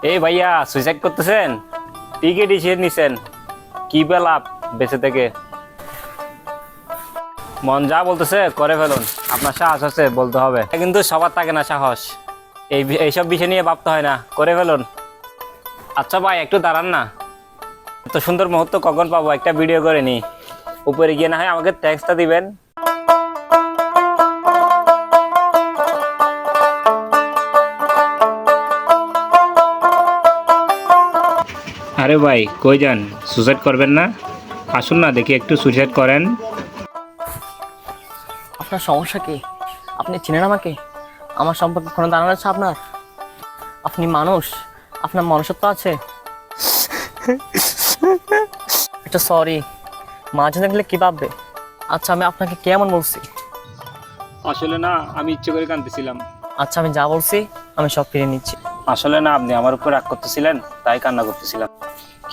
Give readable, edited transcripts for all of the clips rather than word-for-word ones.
এই ভাইয়া সুইসাইড করতেছেন? টিকিট ইসিয়ে নিছেন, কি বা লাভ বেঁচে থেকে? মন যা বলতেছে করে ফেলুন, আপনার সাহস আছে বলতে হবে, কিন্তু সবার থাকে না সাহস। এইসব বিষয় নিয়ে ভাবতে হয় না, করে ফেলুন। আচ্ছা ভাই একটু দাঁড়ান না, এত সুন্দর মুহূর্ত কখন পাবো, একটা ভিডিও করে নি, উপরে গিয়ে না হয় আমাকে ট্যাক্সটা দিবেন। আরে ভাই কই যান, সুসাইড করবেন না? আসুন না দেখি একটু সুসাইড করেন। আপনার সমস্যা কি? আপনি চিনেন আমাকে? আমার সম্পর্কে কোনো ধারণা আছে আপনার? আপনি মানুষ, আপনার মনুষ্যত্ব আছে? একটা সরি, মাঝে দেখলে কি ভাববে? আচ্ছা আমি আপনাকে কেমন বলছি? আসলে না, আমি ইচ্ছে করে কাঁদতেছিলাম। আচ্ছা আমি যা বলছি আমি সব ফিরে নিচ্ছি। আসলে না, আপনি আমার উপর রাগ করতেছিলেন তাই কান্না করতেছিলাম।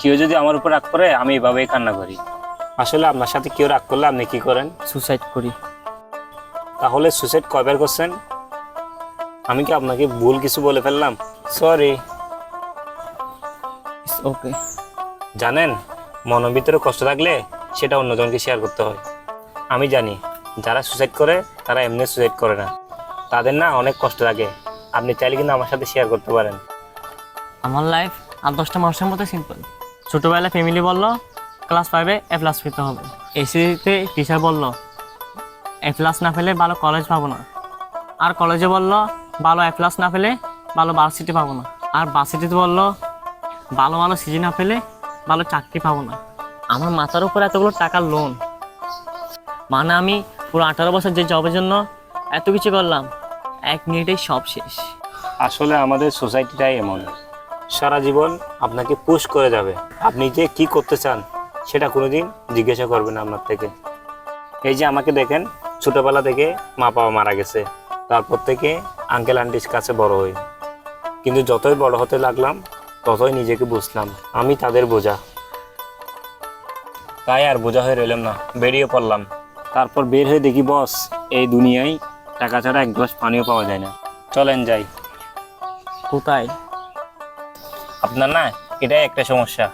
কেউ যদি আমার উপর রাগ করে আমি এভাবেই কান্না করি। আসলে আপনার সাথে কেউ রাগ করলে আপনি কি করেন? সুসাইড করি। তাহলে সুসাইড কয়বার করছেন? আমি কি আপনাকে ভুল কিছু বলে ফেললাম? সরি। ওকে। জানেন, মনের ভিতরে কষ্ট থাকলে সেটা অন্যজনকে শেয়ার করতে হয়। আমি জানি যারা সুসাইড করে তারা এমনি সুসাইড করে না, তাদের না অনেক কষ্ট লাগে। আপনি চাইলে কিন্তু আমার সাথে শেয়ার করতে পারেন। আমার লাইফ আর 10টা মানুষের মতো সিম্পল। ছোটোবেলায় ফ্যামিলি বললো ক্লাস 5-এ A+ পেতে হবে, এসিতে টিচার বললো A+ না পেলে ভালো কলেজ পাবো না, আর কলেজে বললো ভালো A+ না পেলে ভালো ভার্সিটি পাবো না, আর ভার্সিটিতে বললো ভালো ভালো সিজি না পেলে ভালো চাকরি পাবো না। আমার মাথার উপর এতগুলো টাকার লোন, মানে আমি পুরো 18 বছর যে জবের জন্য এত কিছু করলাম, 1 মিনিটেই সব শেষ। আসলে আমাদের সোসাইটিটাই এমন, সারা জীবন আপনাকে পুশ করে যাবে। আপনি যে কি করতে চান সেটা কোনোদিন জিজ্ঞাসা করবে না আপনার থেকে। এই যে আমাকে দেখেন, ছোটবেলা থেকে মা বাবা মারা গেছে, তারপর থেকে আঙ্কেল আন্টির কাছে বড় হই, কিন্তু যতই বড় হতে লাগলাম ততই নিজেকে বুঝলাম আমি তাদের বোঝা। তাই আর বোঝা হয়ে রইলাম না, বেরিয়ে পড়লাম। তারপর বের হয়ে দেখি বস, এই দুনিয়ায় টাকা ছাড়া এক গ্লাস পানিও পাওয়া যায় না। চলেন যাই। কোথায়? আপনার না এটাই একটা সমস্যা,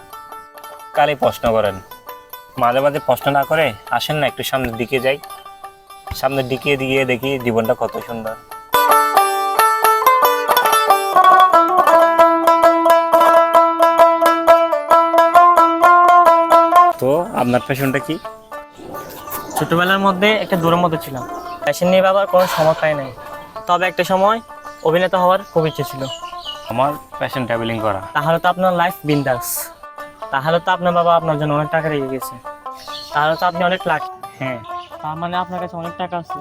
কালই প্রশ্ন করেন, মাঝে মাঝে প্রশ্ন না করে আসেন না একটু সামনের দিকে যাই। সামনের দিকে গিয়ে দেখি জীবনটা কত সুন্দর। তো আপনার প্যাশনটা কি? ছোটবেলার মধ্যে একটা দূরের মধ্যে ছিলাম, ফ্যাশন নিয়ে বাবার কোনো সময় পাই নাই, তবে একটা সময় অভিনেতা হওয়ার খুব ইচ্ছে ছিল। আমার প্যাশন ট্রাভেলিং করা। তাহলে তো আপনার লাইফ বিন্দাস, তাহলে তো আপনার বাবা আপনার জন্য অনেক টাকা রেখে গেছে, তাহলে তো আপনি অনেক লাকি। হ্যাঁ। তার মানে আপনার কাছে অনেক টাকা আছে।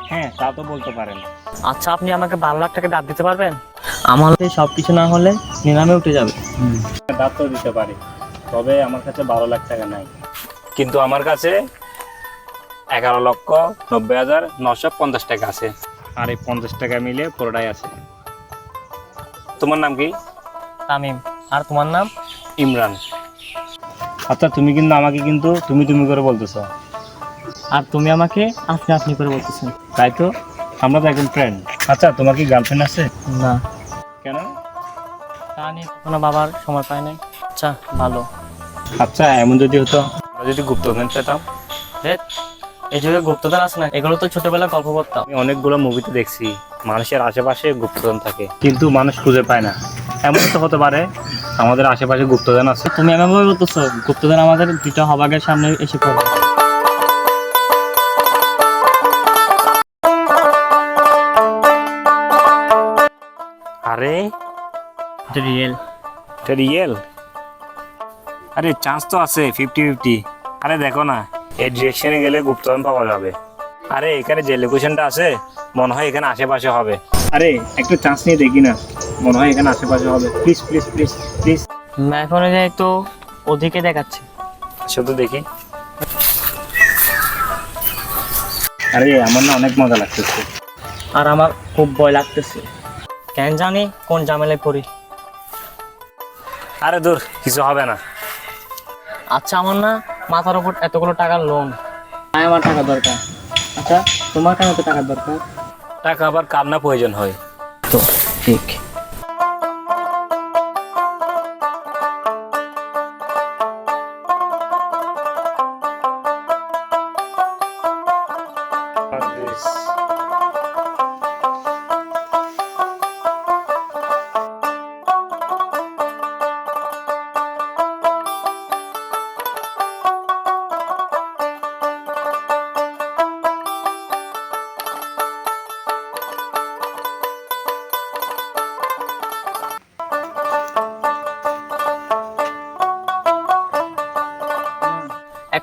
হ্যাঁ তা তো বলতে পারেন। আচ্ছা আপনি আমাকে 12 লাখ টাকা দাঁত দিতে পারবেন? আমার সব কিছু না হলে নিলামে উঠে যাবে। দাঁত তো দিতে পারি, তবে আমার কাছে 12 লাখ টাকা নাই, কিন্তু আমার কাছে 11,90,950 টাকা আছে, আর এই 50 টাকা মিলে পুরোটাই আছে। তোমার নাম কি? তামিম। আর তোমার নাম? ইমরান। আচ্ছা তুমি কিন্তু আমাকে কিন্তু তুমি তুমি করে বলতেছো, আর তুমি আমাকে আপনি আপনি করে বলতেছেন। তাই তো, আমরা তো এখন ফ্রেন্ড। আচ্ছা তোমার কি গার্লফ্রেন্ড আছে? না, কেন? তা নিয়ে কখনো বাবার সময় পায় নাই। আচ্ছা ভালো। আচ্ছা এমন যদি হতো, আমরা যদি গুপ্তধন পেতাম। এই যুগে গুপ্তধন আছে না, এগুলো তো ছোটবেলায় গল্প করতাম। আমি অনেকগুলো মুভিতে দেখছি মানুষের আশেপাশে গুপ্তধন থাকে, কিন্তু মানুষ খুঁজে পায় না। এমন তো হতে পারে আমাদের আশেপাশে গুপ্তধন আছে। তুমি এমনভাবে বলতেছো গুপ্তধন আমাদের দুটো হবাগের সামনে এসে পড়বে। আরে এটা রিয়েল। এটা রিয়েল? আরে চান্স তো আছে 50-50। আরে দেখো না, এই ডিরেকশনে গেলে গুপ্তধন পাওয়া যাবে। আরে এখানে যে লোকেশনটা আছে মনে হয় এখানে আশেপাশে হবে। আরে একটা চান্স নিয়ে দেখি না, মনে হয় এখানে আশেপাশে হবে। Please please please please. Map অনুযায়ী তো ওদিকে দেখাচ্ছে। শুধু দেখি। আরে আমার না অনেক মজা লাগতেছে। আর আমার খুব ভয় লাগতেছে, কেন জানি কোন ঝামেলায় পড়ি। আরে দূর, কিছু হবে না। আচ্ছা আমার না মাথার উপর এতগুলো টাকার লোন, তাই আমার টাকা দরকার। আচ্ছা তোমার কেন তো টাকার দরকার? টাকা আবার কার না প্রয়োজন হয়? তো ঠিক।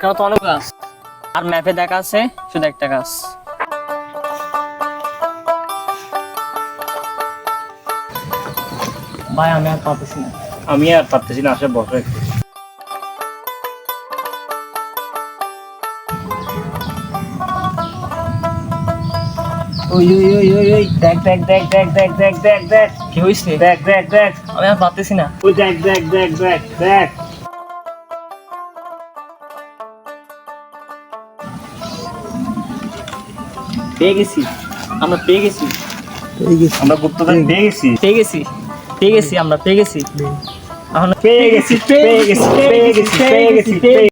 এখানে তো অনেক গাছ, আর ম্যাপে দেখা আছে শুধু একটা গাছ। ভাই আমি আর পারতেছি না। আমি আর পারতেছি না, আসলে বসো একটু। ওই ওই ওই ওই ওই দেখ দেখ দেখ দেখ দেখ দেখ দেখ দেখ কি হয়েছে? দেখ দেখ দেখ আমি আর পারতেছি না। ওই দেখ দেখ দেখ দেখ দেখ। পেয়ে গেছি, আমরা পেয়ে গেছি, আমরা গুপ্তধন পেয়ে গেছি। পেয়ে গেছি, পেয়ে গেছি, আমরা পেয়ে গেছি। এখন পেয়ে গেছি পেয়ে গেছি পেয়ে গেছি পেয়ে গেছি পেয়ে